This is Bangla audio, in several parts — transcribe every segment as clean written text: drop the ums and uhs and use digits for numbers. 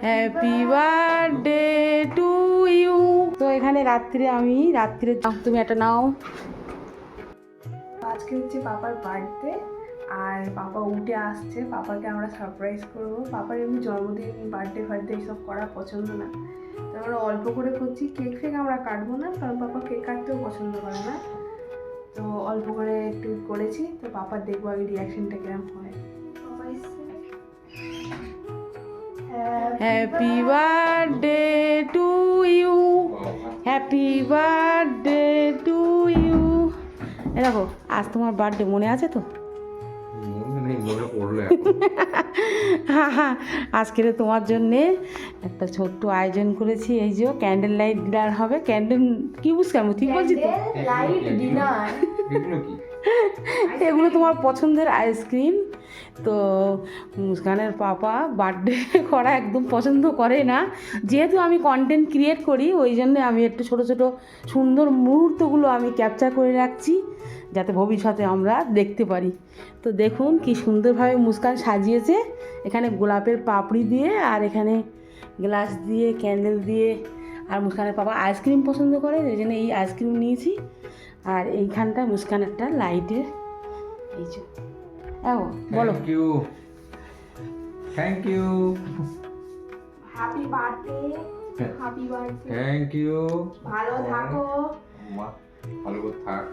Happy birthday to you. তো এখানে রাত্রে তুমি একটা নাও। আজকে হচ্ছে পাপার বার্থডে আর পাপা উঠে আসছে। পাপাকে আমরা সারপ্রাইজ করবো। পাপার এমনি জন্মদিন বার্থডে এইসব করা পছন্দ না, তো আমরা অল্প করে করছি। কেক আমরা কাটবো না, কারণ পাপা কেক কাটতেও পছন্দ করে না, তো অল্প করে একটু করেছি। তো পাপার দেখবো আগে রিয়াকশনটা কিরম হয়। Happy birthday to you, happy birthday to you. এ দেখো, আজ তোমার বার্থডে, মনে আছে তো? আজকের তোমার জন্যে একটা ছোট্ট আয়োজন করেছি। এই যে ক্যান্ডেল লাইট ডিনার হবে। ক্যান্ডেল কি বুঝছি আমি, ঠিক বলছি তো? লাইট ডিনার এগুলো তোমার পছন্দের আইসক্রিম। তো মুস্কানের পাপা বার্থডে করা একদম পছন্দ করে না, যেহেতু আমি কন্টেন্ট ক্রিয়েট করি ওই জন্য আমি একটু ছোটো ছোটো সুন্দর মুহূর্তগুলো আমি ক্যাপচার করে রাখছি, যাতে ভবিষ্যতে আমরা দেখতে পারি। তো দেখুন কি সুন্দরভাবে মুস্কান সাজিয়েছে, এখানে গোলাপের পাপড়ি দিয়ে আর এখানে গ্লাস দিয়ে ক্যান্ডেল দিয়ে। আর মুস্কানের পাপা আইসক্রিম পছন্দ করে, ওই জন্য এই আইসক্রিম নিয়েছি। আর এইখানটা মুস্কান একটা লাইটের, এই যে বলো thank you happy birthday, happy birthday, thank you. ভালো থাকো। ভালো করে থাক।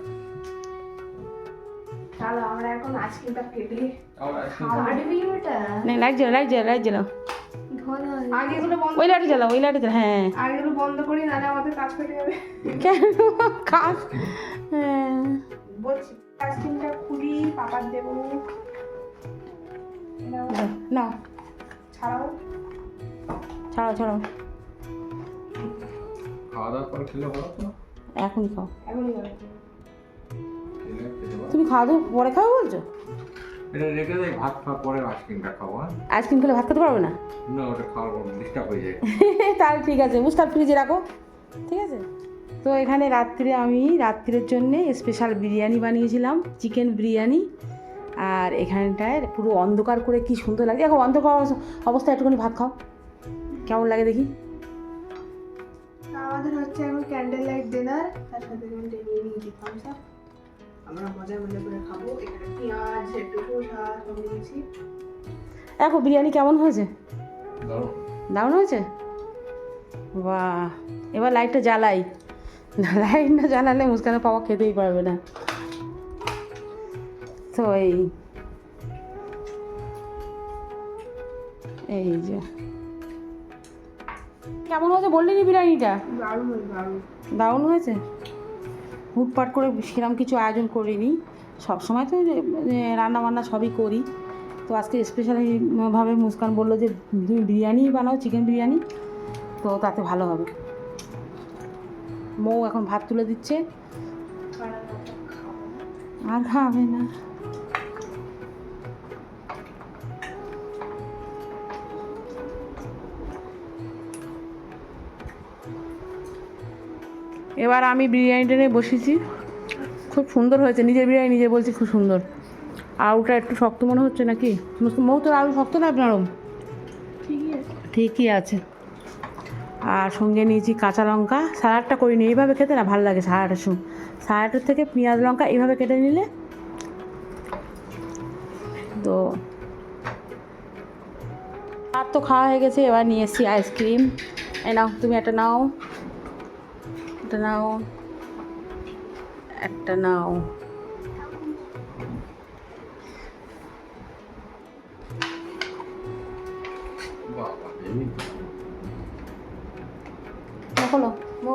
চলো আমরা এখন আইসক্রিমটা কেটে আবার কাটবি ওটা। না, লাইট জ্বালাও আগে এগুলো বন্ধ, ওই লাইট জ্বালাও। হ্যাঁ, আগে এগুলো বন্ধ করি, নাহলে আমাদের কাজ পেটে যাবে। কেন কাজ? হ্যাঁ বলছি আইসক্রিমটা খুলি, পাপার দেবো। না, ছাড়াও ছাড়াও খাওয়া দাওয়া করে খেলে ভালো তো। এখনই খাও। এখনই হবে। খেতে ভালো। তুমি খাওয়া দাওয়া পরে খাও বলছো? এটা রেখে দেয়, ভাত খাওয়ার পরে আইসক্রিমটা খাবো। হ্যাঁ আইসক্রিম খেলে ভাত খেতে পারবে না? না, ওটা খাওয়ার পর ডিস্টার্ব হয়ে যায়। তাহলে ঠিক আছে, মুস্কান ফ্রিজে রাখো, ঠিক আছে? তো এখানে রাত্রের জন্যে স্পেশাল বিরিয়ানি বানিয়েছিলাম, চিকেন বিরিয়ানি। আর এখানটায় পুরো অন্ধকার করে কি সুন্দর লাগে। দেখো অন্ধকার অবস্থায় একটুখানি ভাত খাও, কেমন লাগে দেখি। আমাদের হচ্ছে এখন ক্যান্ডেল লাইট ডিনার, তার সাথে নিয়ে নিয়েছি থামস আপ। আমরা মজা করে খাবো। এখানে পেঁয়াজ, একটু শসা সব নিয়েছি। দেখো বিরিয়ানি কেমন হয়েছে, দাও। দারুণ হয়েছে। বাহ, এবার লাইটটা জ্বালাই। লাইট না জ্বালালে মুস্কানের পাওয়া খেতেই পারবে না। তো এই যে কেমন হয়েছে বললি নি বিরিয়ানিটা? দারুণ হয়েছে। হুটপাট করে সেরকম কিছু আয়োজন করিনি, সবসময় তো রান্না বান্না সবই করি। তো আজকে স্পেশালিভাবে মুস্কান বললো যে তুমি বিরিয়ানি বানাও, চিকেন বিরিয়ানি, তো তাতে ভালো হবে। মৌ এখন ভাত তুলে দিচ্ছে। আর খাবে না। এবার আমি বিরিয়ানিটা নিয়ে বসেছি। খুব সুন্দর হয়েছে, নিজের বিরিয়ানি নিজে বলছি খুব সুন্দর। আলুটা একটু শক্ত মনে হচ্ছে নাকি? মৌ, তোর আলু শক্ত না নরম? ঠিকই আছে। আর সঙ্গে নিয়েছি কাঁচা লঙ্কা। স্যালাডটা করিনি, এইভাবে খেতে না ভালো লাগে। স্যালাডের থেকে পেঁয়াজ লঙ্কা এইভাবে কেটে নিলে তো। আর তো খাওয়া হয়ে গেছে, এবার নিয়ে এসেছি আইসক্রিম। নাও তুমি একটা নাও, একটা নাও।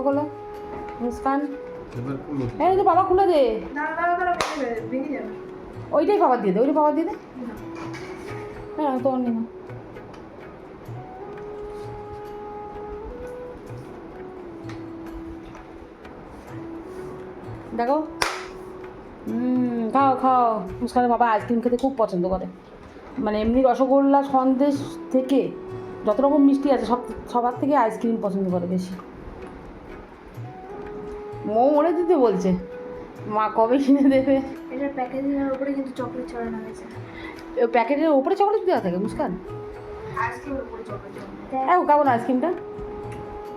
খোলো মুস্কান। এই তো বাবা খুলে দে। ভেঙে যাবে। ওইটাই বাবা দিয়ে দে, হ্যাঁ তোর নি। দেখো, খাও। মুস্কানের বাবা আইসক্রিম খেতে খুব পছন্দ করে। মানে এমনি রসগোল্লা সন্দেশ থেকে যত রকম মিষ্টি আছে সবার থেকে আইসক্রিম পছন্দ করে বেশি। মৌ মনে দিতে বলছে, মা কবে কিনে দেবে। এটার প্যাকেজিংয়ের উপরে কিন্তু চকলেট ছড়ানো হয়েছে। প্যাকেটের উপরে চকলেট দেওয়া থাকে মুস্কান? আইসক্রিমের উপরে চকলেট। কেমন আইসক্রিমটা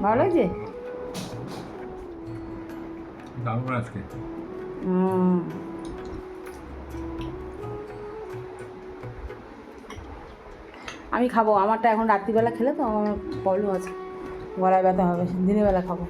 ভালো লাগছে? দারুণ আজকে। আমি খাবো, আমারটা এখন রাত্রিবেলা খেলে তো আমার প্রবলেম আছে, গলায় ব্যথা হবে, দিনের বেলা খাবো।